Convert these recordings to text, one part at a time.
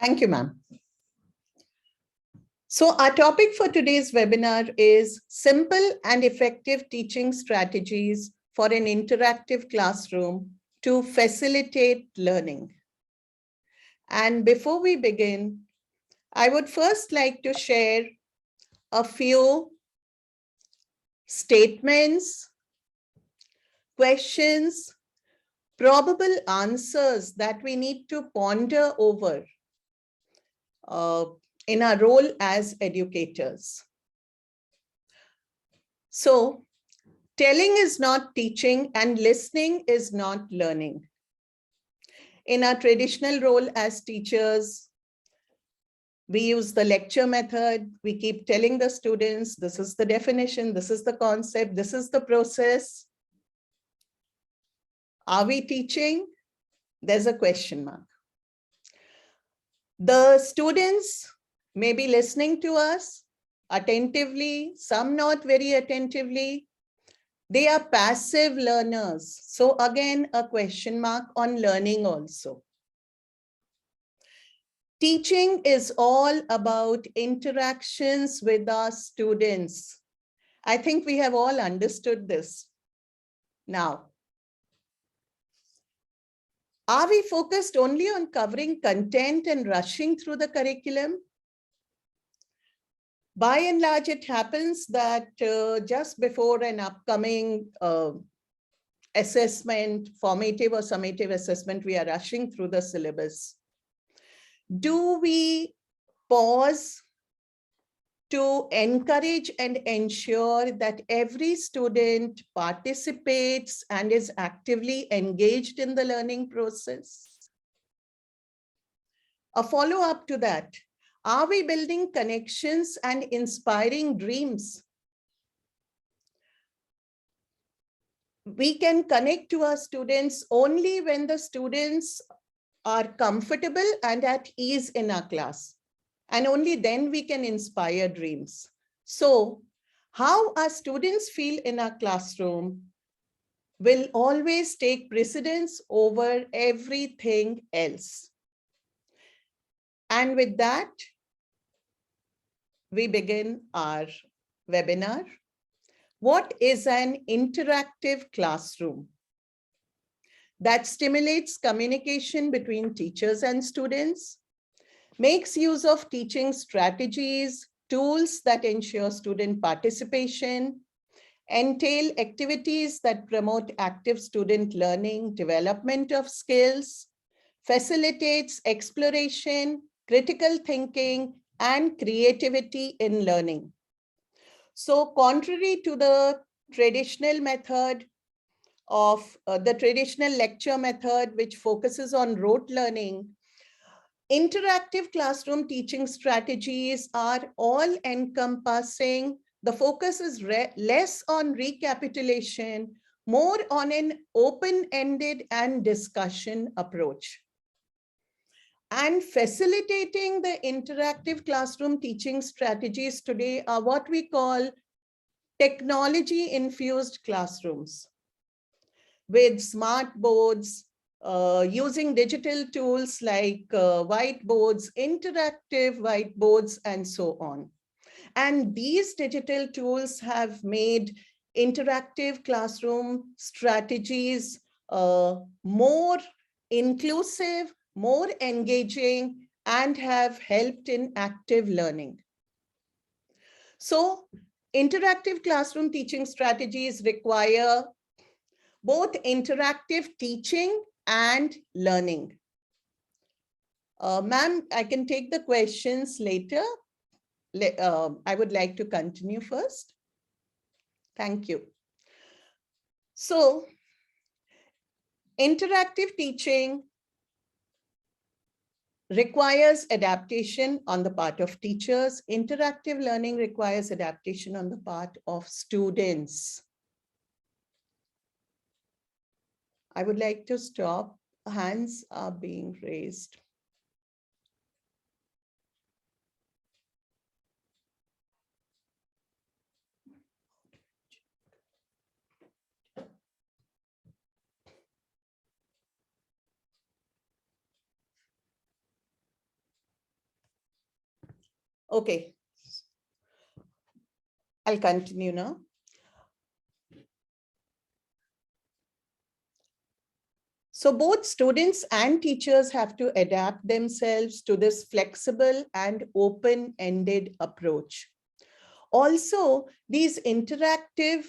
Thank you, ma'am. So our topic for today's webinar is simple and effective teaching strategies for an interactive classroom to facilitate learning. And before we begin, I would first like to share a few statements, questions, probable answers that we need to ponder over in our role as educators. So, telling is not teaching and listening is not learning. In our traditional role as teachers, we use the lecture method. We keep telling the students, this is the definition, this is the concept, this is the process. Are we teaching? There's a question mark. The students may be listening to us attentively, some not very attentively. They are passive learners. So again, a question mark on learning also. Teaching is all about interactions with our students. I think we have all understood this. Now, are we focused only on covering content and rushing through the curriculum? By and large, it happens that just before an upcoming assessment, formative or summative assessment, we are rushing through the syllabus. Do we pause to encourage and ensure that every student participates and is actively engaged in the learning process? A follow-up to that, are we building connections and inspiring dreams? We can connect to our students only when the students are comfortable and at ease in our class. And only then we can inspire dreams. So how our students feel in our classroom will always take precedence over everything else. And with that, we begin our webinar. What is an interactive classroom? That stimulates communication between teachers and students, makes use of teaching strategies, tools that ensure student participation, entail activities that promote active student learning, development of skills, facilitates exploration, critical thinking, and creativity in learning. So contrary to the traditional method of the traditional lecture method, which focuses on rote learning, interactive classroom teaching strategies are all encompassing. The focus is less on recapitulation, more on an open-ended and discussion approach. And facilitating the interactive classroom teaching strategies today are what we call technology-infused classrooms with smart boards, using digital tools like whiteboards, interactive whiteboards, and so on. And these digital tools have made interactive classroom strategies more inclusive, more engaging, and have helped in active learning. So, interactive classroom teaching strategies require both interactive teaching and learning. Ma'am, I can take the questions later. I would like to continue first. Thank you. So, interactive teaching requires adaptation on the part of teachers. Interactive learning requires adaptation on the part of students. I would like to stop. Hands are being raised. Okay, I'll continue now. So both students and teachers have to adapt themselves to this flexible and open-ended approach. Also, these interactive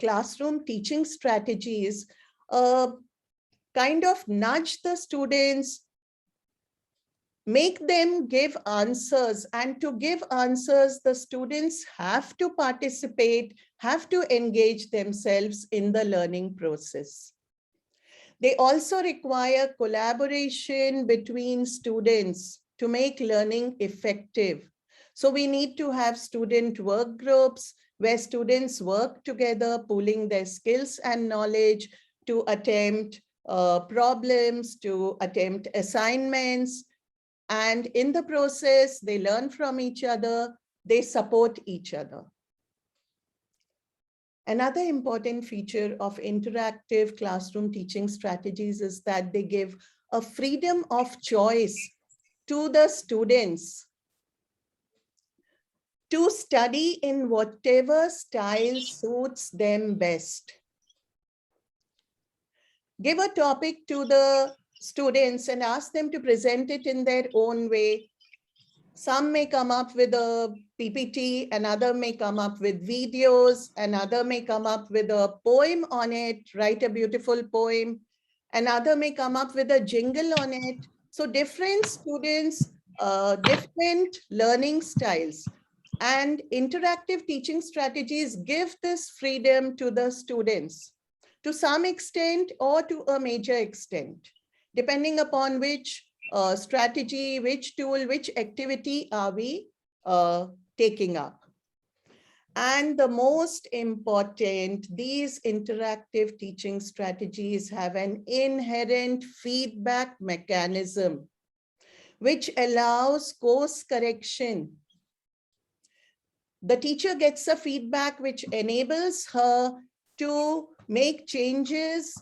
classroom teaching strategies kind of nudge the students, make them give answers, and to give answers, the students have to participate, have to engage themselves in the learning process. They also require collaboration between students to make learning effective. So we need to have student work groups where students work together, pooling their skills and knowledge to attempt problems, to attempt assignments. And in the process, they learn from each other, they support each other. Another important feature of interactive classroom teaching strategies is that they give a freedom of choice to the students to study in whatever style suits them best. Give a topic to the students and ask them to present it in their own way. Some may come up with a PPT, another may come up with videos, another may come up with a poem on it, write a beautiful poem, another may come up with a jingle on it. So different students, different learning styles, and interactive teaching strategies give this freedom to the students to some extent or to a major extent, depending upon which strategy, which tool, which activity are we taking up. And the most important, these interactive teaching strategies have an inherent feedback mechanism, which allows course correction. The teacher gets a feedback which enables her to make changes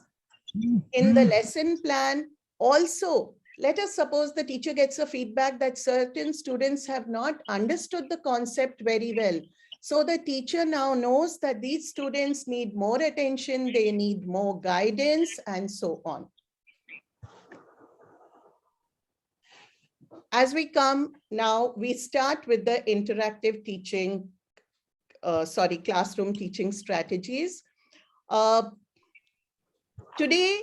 in the lesson plan. Also, let us suppose the teacher gets a feedback that certain students have not understood the concept very well. So the teacher now knows that these students need more attention, they need more guidance, and so on. As we come now, we start with the interactive teaching, classroom teaching strategies. Today,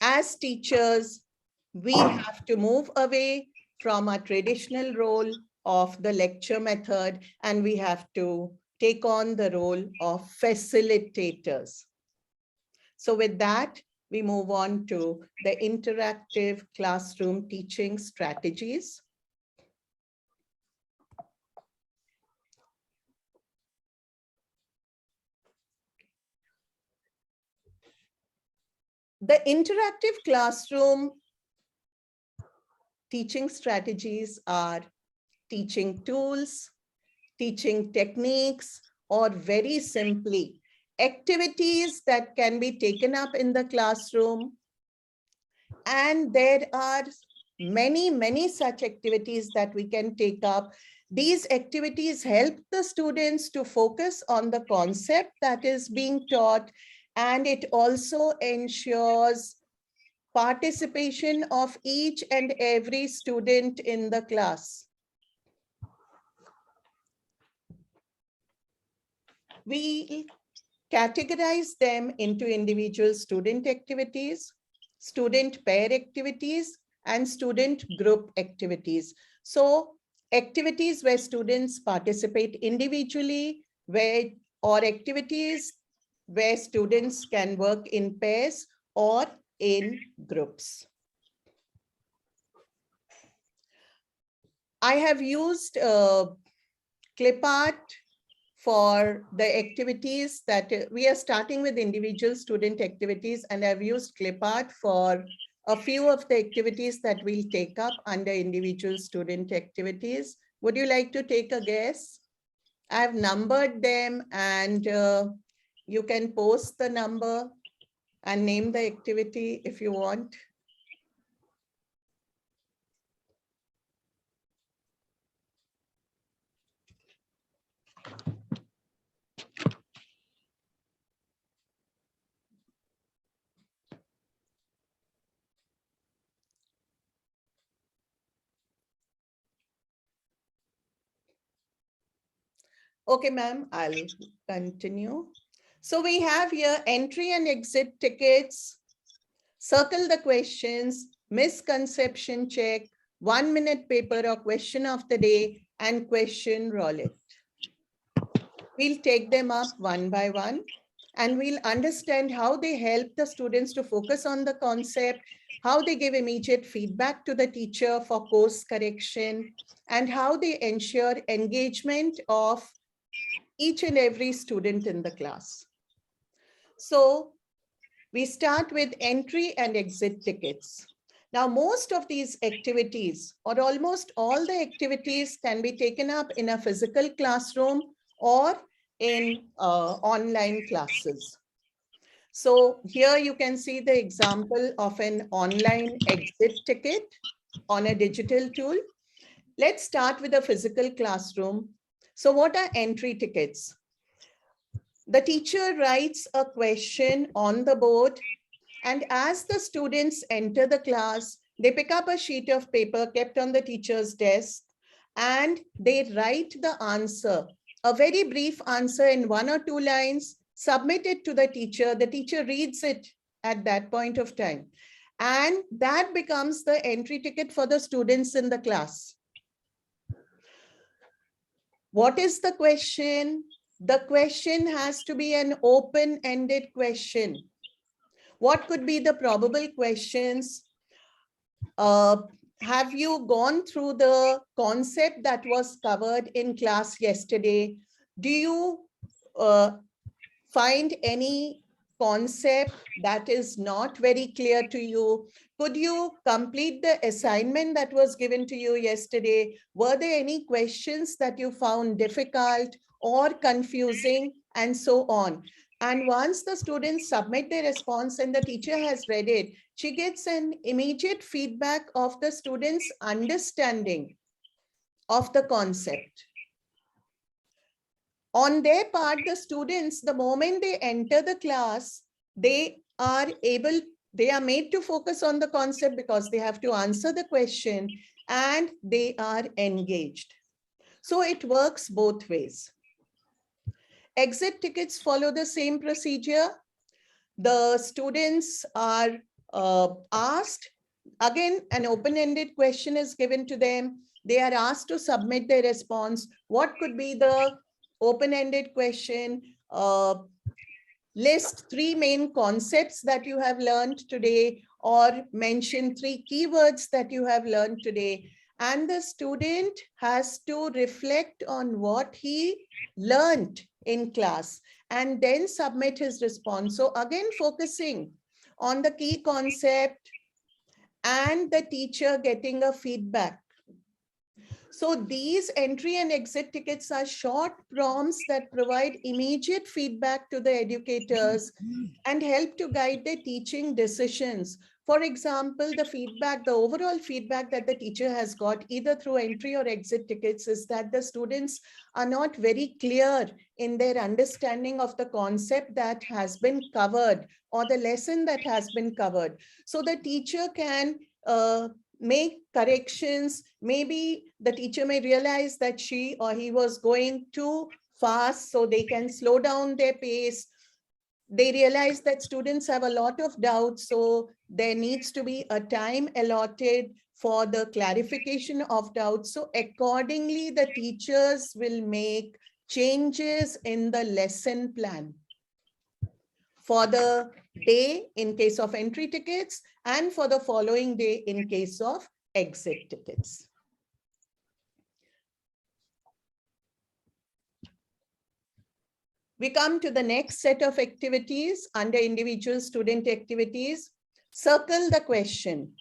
as teachers, we have to move away from our traditional role of the lecture method, and we have to take on the role of facilitators. So with that, we move on to the interactive classroom teaching strategies. The interactive classroom teaching strategies are teaching tools, teaching techniques, or very simply, activities that can be taken up in the classroom. And there are many such activities that we can take up. These activities help the students to focus on the concept that is being taught, and it also ensures participation of each and every student in the class. We categorize them into individual student activities, student pair activities, and student group activities. So activities where students participate individually, or activities where students can work in pairs or in groups. I have used ClipArt for the activities that we are starting with individual student activities, and I've used ClipArt for a few of the activities that we'll take up under individual student activities. Would you like to take a guess? I've numbered them, and you can post the number and name the activity if you want. Okay, ma'am, I'll continue. So we have here entry and exit tickets, circle the questions, misconception check, 1-minute paper or question of the day, and question roulette. We'll take them up one by one, and we'll understand how they help the students to focus on the concept, how they give immediate feedback to the teacher for course correction, and how they ensure engagement of each and every student in the class. So we start with entry and exit tickets. Now, most of these activities, or almost all the activities, can be taken up in a physical classroom or in online classes. So here you can see the example of an online exit ticket on a digital tool. Let's start with a physical classroom. So what are entry tickets? The teacher writes a question on the board, and as the students enter the class, they pick up a sheet of paper kept on the teacher's desk, and they write the answer, a very brief answer in 1 or 2 lines, submit it to the teacher. The teacher reads it at that point of time, and that becomes the entry ticket for the students in the class. What is the question? The question has to be an open-ended question. What could be the probable questions? Have you gone through the concept that was covered in class yesterday? Do you find any concept that is not very clear to you? Could you complete the assignment that was given to you yesterday? Were there any questions that you found difficult or confusing, and so on? And once the students submit their response and the teacher has read it, she gets an immediate feedback of the students' understanding of the concept. On their part, the students, the moment they enter the class, they are made to focus on the concept because they have to answer the question, and they are engaged. So it works both ways. Exit tickets follow the same procedure. The students are asked, again, an open-ended question is given to them. They are asked to submit their response. What could be the open-ended question? List 3 main concepts that you have learned today, or mention 3 keywords that you have learned today. And the student has to reflect on what he learned in class and then submit his response. So again, focusing on the key concept and the teacher getting a feedback. So these entry and exit tickets are short prompts that provide immediate feedback to the educators and help to guide their teaching decisions. For example, the overall feedback that the teacher has got either through entry or exit tickets is that the students are not very clear in their understanding of the concept that has been covered or the lesson that has been covered. So the teacher can make corrections. Maybe the teacher may realize that she or he was going too fast, so they can slow down their pace. They realize that students have a lot of doubts, so there needs to be a time allotted for the clarification of doubts. So accordingly, the teachers will make changes in the lesson plan for the day in case of entry tickets and for the following day in case of exit tickets. We come to the next set of activities under individual student activities. Circle the question.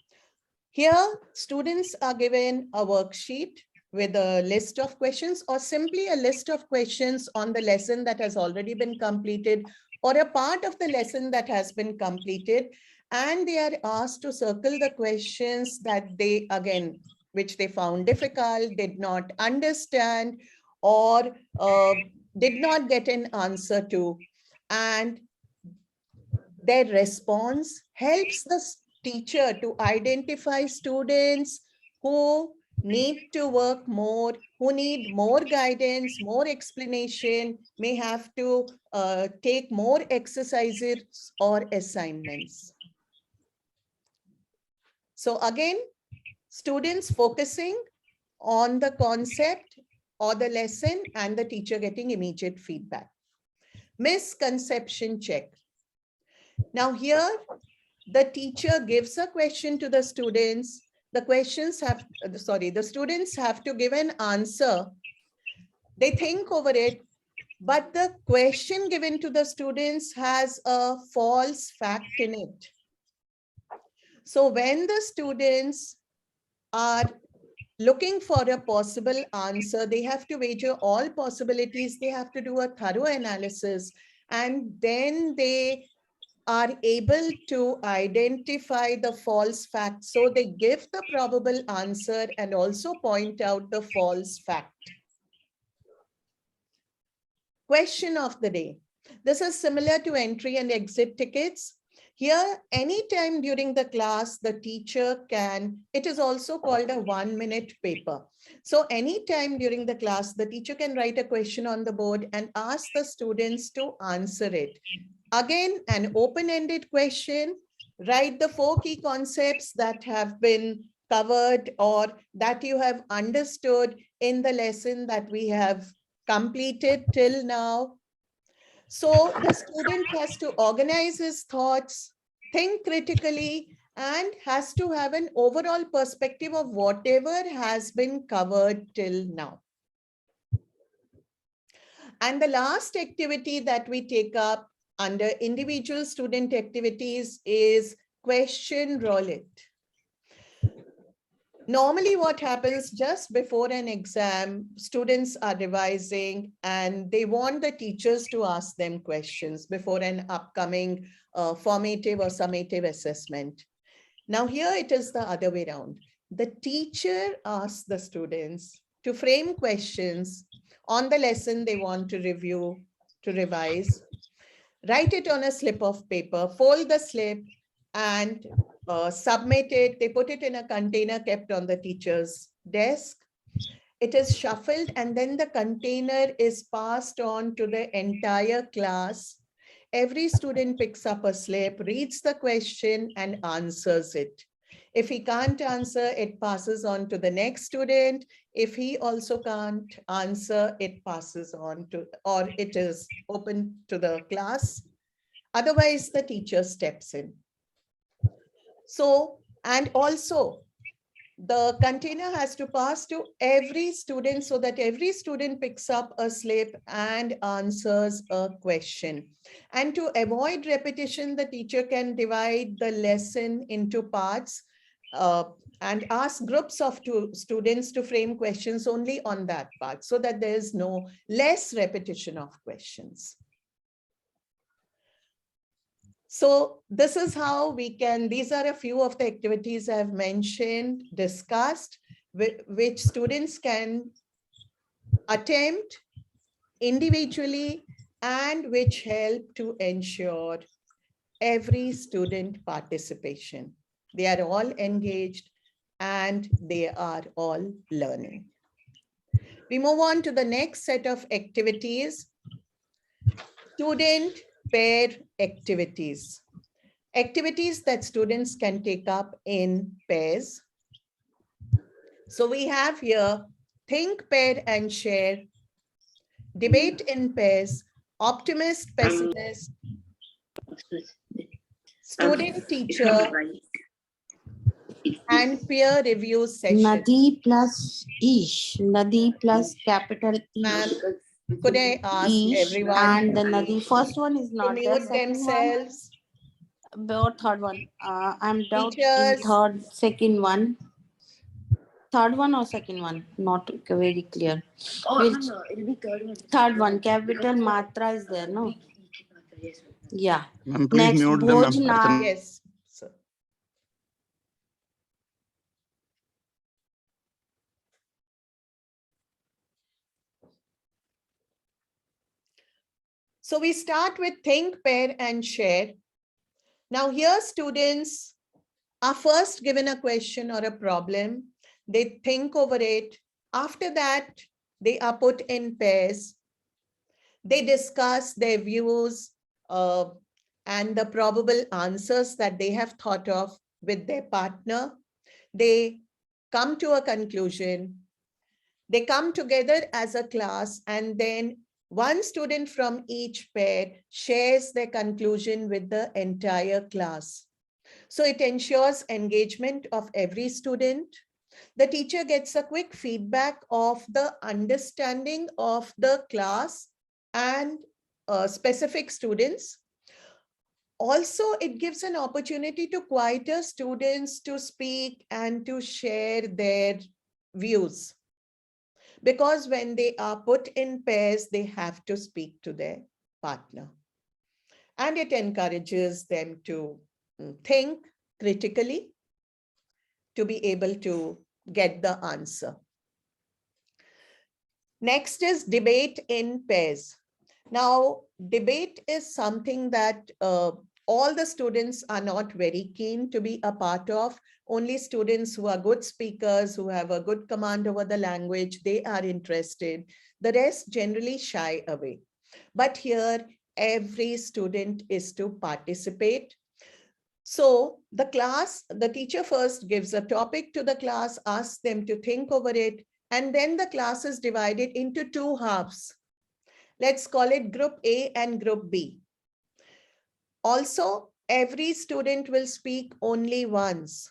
Here, students are given a worksheet with a list of questions or simply a list of questions on the lesson that has already been completed or a part of the lesson that has been completed. And they are asked to circle the questions that they, again, which they found difficult, did not understand, or did not get an answer to. And their response helps the teacher to identify students who need to work more, who need more guidance, more explanation, may have to take more exercises or assignments. So again, students focusing on the concept or the lesson and the teacher getting immediate feedback. Misconception check. Now here, the teacher gives a question to the students. The students have to give an answer. They think over it, but the question given to the students has a false fact in it. So when the students are looking for a possible answer, they have to wager all possibilities. They have to do a thorough analysis, and then they are able to identify the false fact. So they give the probable answer and also point out the false fact. Question of the day. This is similar to entry and exit tickets. Here, anytime during the class, the teacher can, it is also called a 1-minute paper. So anytime during the class, the teacher can write a question on the board and ask the students to answer it. Again, an open-ended question, write the 4 key concepts that have been covered or that you have understood in the lesson that we have completed till now. So the student has to organize his thoughts, think critically, and has to have an overall perspective of whatever has been covered till now. And the last activity that we take up under individual student activities is question roulette. Normally what happens just before an exam, students are revising and they want the teachers to ask them questions before an upcoming formative or summative assessment. Now here it is the other way around. The teacher asks the students to frame questions on the lesson they want to review, to revise, write it on a slip of paper, fold the slip and submit it. They put it in a container kept on the teacher's desk. It is shuffled and then the container is passed on to the entire class. Every student picks up a slip, reads the question and answers it. If he can't answer, it passes on to the next student. If he also can't answer, it passes on to, or it is open to the class. Otherwise, the teacher steps in. So, and also the container has to pass to every student so that every student picks up a slip and answers a question. And to avoid repetition, the teacher can divide the lesson into parts and ask groups of students to frame questions only on that part so that there is no less repetition of questions. So this is how we can, these are a few of the activities I've mentioned, discussed, which students can attempt individually and which help to ensure every student participation. They are all engaged and they are all learning. We move on to the next set of activities. Student pair activities. Activities that students can take up in pairs. So we have here think, pair and share, debate in pairs, optimist, pessimist, student teacher, and peer review session. Nadi plus ish, Nadi plus capital Ma'am, ish. could I ask Ish everyone and the Nadi. First one is to not there. mute Second themselves? one, or third one. I'm doubt Teachers. in second one. Third one or second one? Not very clear. Which? No, it'll be third one. Third one, capital Matra is there, no? Yeah. Please Next, mute them. Bhojna. Yes. Sir. So we start with think, pair, and share. Now here students are first given a question or a problem. they think over it. After that, they are put in pairs. They discuss their views and the probable answers that they have thought of with their partner. They come to a conclusion. They come together as a class, and then one student from each pair shares their conclusion with the entire class. So it ensures engagement of every student. The teacher gets a quick feedback of the understanding of the class and specific students. Also, it gives an opportunity to quieter students to speak and to share their views. Because when they are put in pairs, they have to speak to their partner. And it encourages them to think critically, to be able to get the answer. Next is debate in pairs. Now, debate is something that all the students are not very keen to be a part of. Only students who are good speakers, who have a good command over the language, they are interested. The rest generally shy away. But here, every student is to participate. So the teacher first gives a topic to the class, asks them to think over it, and then the class is divided into two halves. Let's call it group A and group B. Also, every student will speak only once.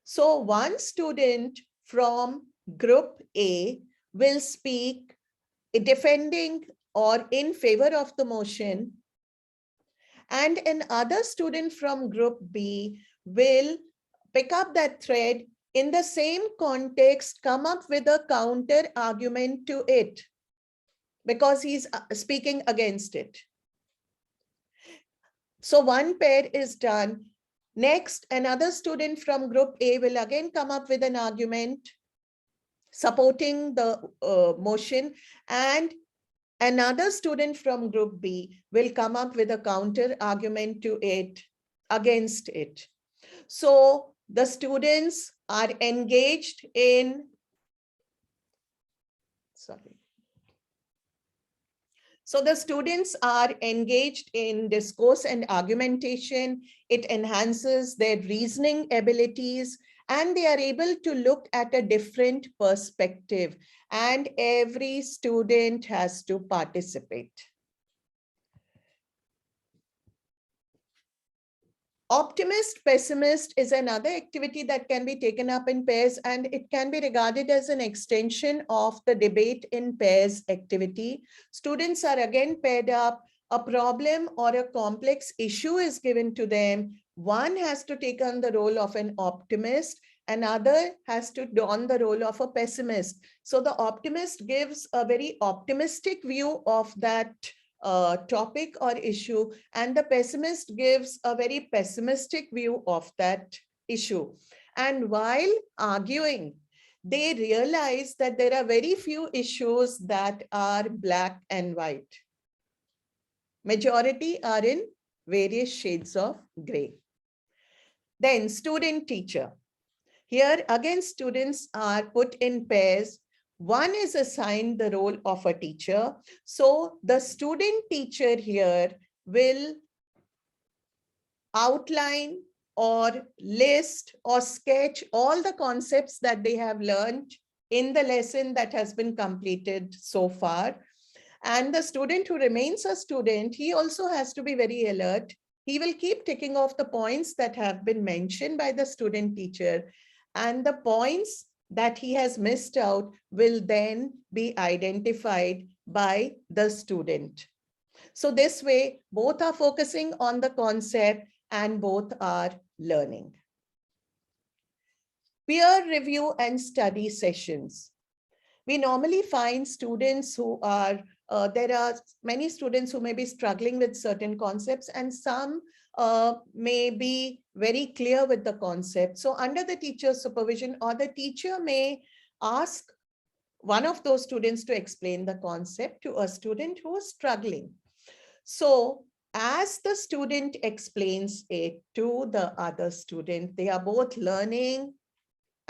So one student from group A will speak defending or in favor of the motion, and another student from group B will pick up that thread in the same context, come up with a counter argument to it because he's speaking against it. So one pair is done. Next, another student from group A will again come up with an argument supporting the motion, and another student from group B will come up with a counter argument to it, against it. So the students are engaged in, So the students are engaged in discourse and argumentation. It enhances their reasoning abilities, and they are able to look at a different perspective, and every student has to participate. Optimist pessimist is another activity that can be taken up in pairs, and it can be regarded as an extension of the debate in pairs activity. Students are again paired up. A problem or a complex issue is given to them. One has to take on the role of an optimist, another has to don the role of a pessimist. So the optimist gives a very optimistic view of that topic or issue, and the pessimist gives a very pessimistic view of that issue. And while arguing, they realize that there are very few issues that are black and white. Majority are in various shades of gray. Then student teacher. Here again, students are put in pairs. One is assigned the role of a teacher. So the student teacher here will outline or list or sketch all the concepts that they have learned in the lesson that has been completed so far. And the student who remains a student, he also has to be very alert. He will keep ticking off the points that have been mentioned by the student teacher, and the points that he has missed out will then be identified by the student. So this way, both are focusing on the concept and both are learning. Peer review and study sessions. We normally find students who are, there are many students who may be struggling with certain concepts, and some may be very clear with the concept. So under the teacher's supervision, or the teacher may ask one of those students to explain the concept to a student who is struggling. So as the student explains it to the other student, they are both learning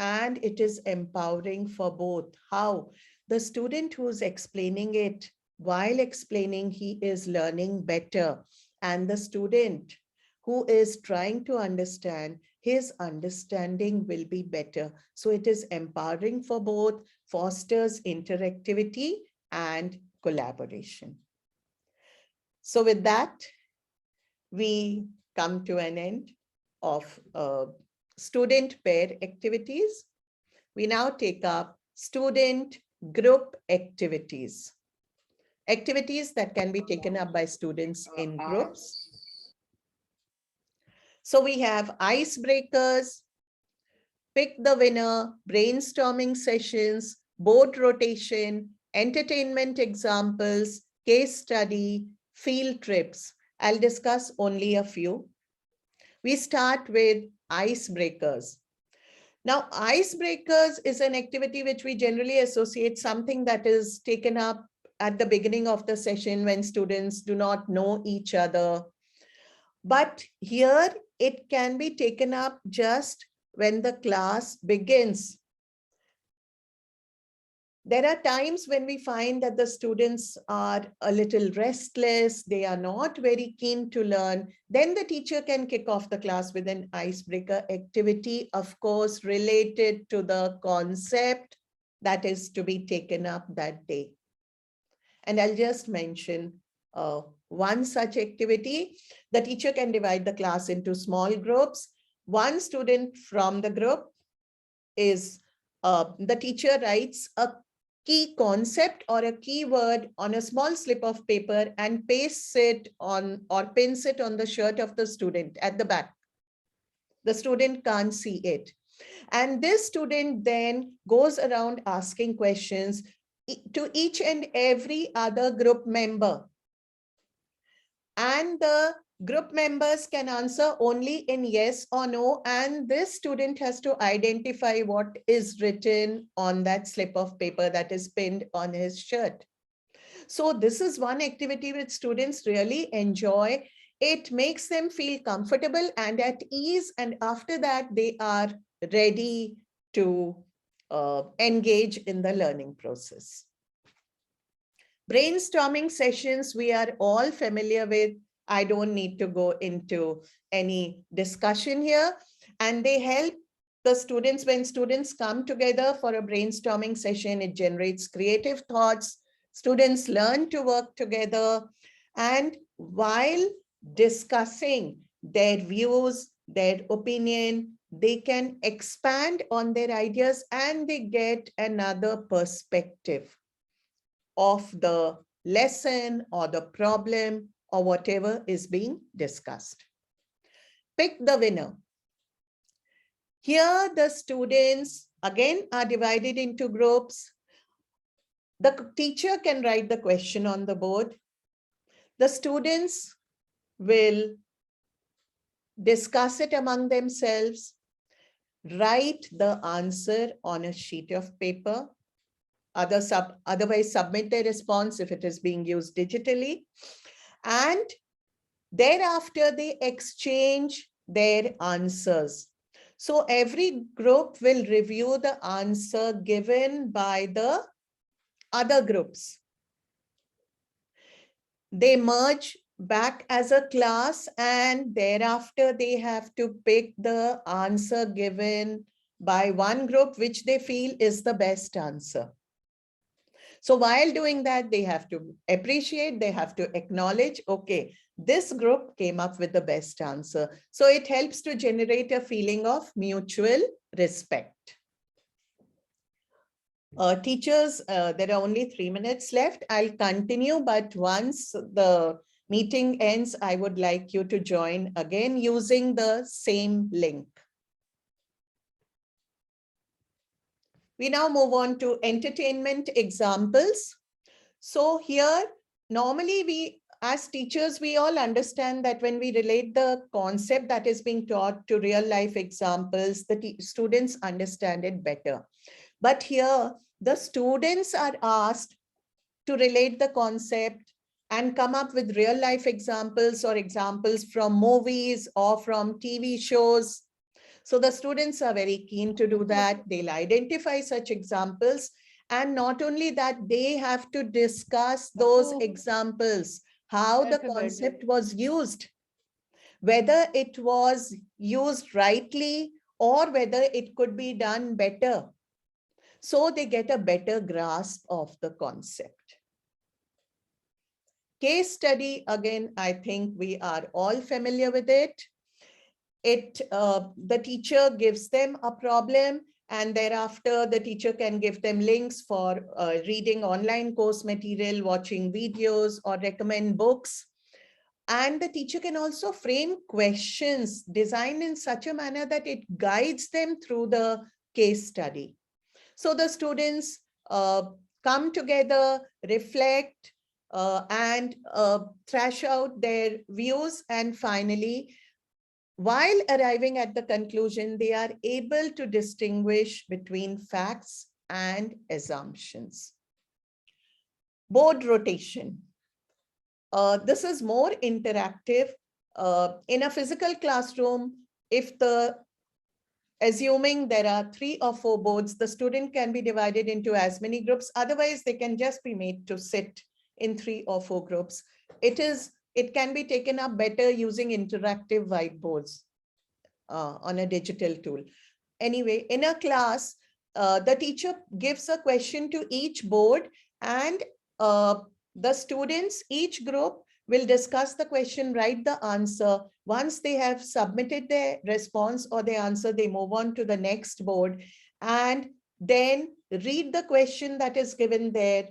and it is empowering for both. How? The student who's explaining it, while explaining, he is learning better. And the student who is trying to understand, his understanding will be better. So it is empowering for both, fosters interactivity and collaboration. So with that, we come to an end of student pair activities. We now take up student group activities. Activities that can be taken up by students in groups. So we have icebreakers, pick the winner, brainstorming sessions, board rotation, entertainment examples, case study, field trips. I'll discuss only a few. We start with icebreakers. Now, icebreakers is an activity which we generally associate something that is taken up at the beginning of the session when students do not know each other. But here it can be taken up just when the class begins. There are times when we find that the students are a little restless, they are not very keen to learn. Then the teacher can kick off the class with an icebreaker activity, of course, related to the concept that is to be taken up that day. And I'll just mention one such activity. The teacher can divide the class into small groups. One student from the group is, the teacher writes a key concept or a keyword on a small slip of paper and pastes it on or pins it on the shirt of the student at the back. The student can't see it. And this student then goes around asking questions to each and every other group member. And the group members can answer only in yes or no, and this student has to identify what is written on that slip of paper that is pinned on his shirt. So this is one activity which students really enjoy. It makes them feel comfortable and at ease, and after that they are ready to engage in the learning process. Brainstorming sessions we are all familiar with. I don't need to go into any discussion here. And they help the students, when students come together for a brainstorming session, it generates creative thoughts. Students learn to work together. And while discussing their views, their opinion, they can expand on their ideas and they get another perspective of the lesson or the problem or whatever is being discussed. Pick the winner. Here the students again are divided into groups. The teacher can write the question on the board. The students will discuss it among themselves, write the answer on a sheet of paper, otherwise submit their response if it is being used digitally. And thereafter, they exchange their answers. So every group will review the answer given by the other groups. They merge back as a class and thereafter they have to pick the answer given by one group which they feel is the best answer. So while doing that, they have to appreciate, they have to acknowledge, okay, this group came up with the best answer. So it helps to generate a feeling of mutual respect. Teachers, there are only 3 minutes left. I'll continue, but once the meeting ends, I would like you to join again using the same link. We now move on to entertainment examples. So here, normally we, as teachers, we all understand that when we relate the concept that is being taught to real life examples, the students understand it better. But here, the students are asked to relate the concept and come up with real life examples or examples from movies or from TV shows. So the students are very keen to do that. They'll identify such examples. And not only that, they have to discuss those examples, how the concept was used, whether it was used rightly or whether it could be done better. So they get a better grasp of the concept. Case study, again, I think we are all familiar with it. The teacher gives them a problem, and thereafter the teacher can give them links for reading online course material, watching videos, or recommend books. And the teacher can also frame questions designed in such a manner that it guides them through the case study. So the students come together, reflect, and thrash out their views, and finally, while arriving at the conclusion, they are able to distinguish between facts and assumptions. Board rotation. This is more interactive. In a physical classroom, assuming there are 3 or 4 boards, the student can be divided into as many groups. Otherwise, they can just be made to sit in 3 or 4 groups. It can be taken up better using interactive whiteboards on a digital tool. Anyway, in a class, the teacher gives a question to each board, and the students, each group, will discuss the question, write the answer. Once they have submitted their response or their answer, they move on to the next board and then read the question that is given there,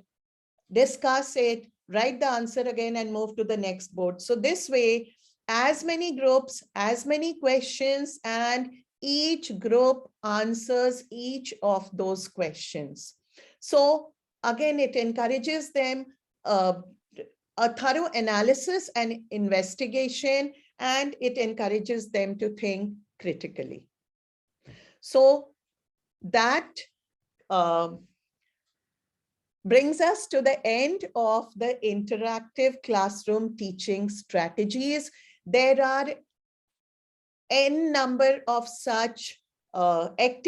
discuss it, write the answer again, and move to the next board. So this way, as many groups, as many questions, and each group answers each of those questions. So again, it encourages them a thorough analysis and investigation, and it encourages them to think critically. So that brings us to the end of the interactive classroom teaching strategies. There are n number of such activities